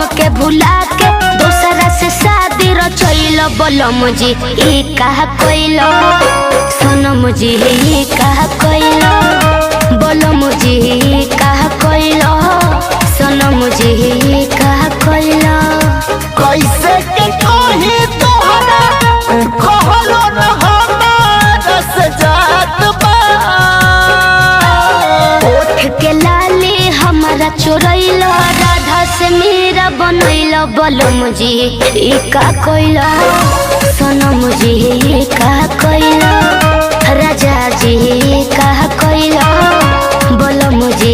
हमके भुला के दूसरा से शादी रचैल बलम जी ई कहा कोइलो सनम जी ई कहा कोइलो बलम जी ई कहा कोइलो सनम जी ई कहा कोइलो कैसे के कही तोहरा कहलो न हमारा से जात बा ओठ के लाली हमारा चोरैलो राधा से मीरा बनैलो बलम जी ई का कोइलो सनम जी ई का कोइलो राजा जी का कोइलो बलम जी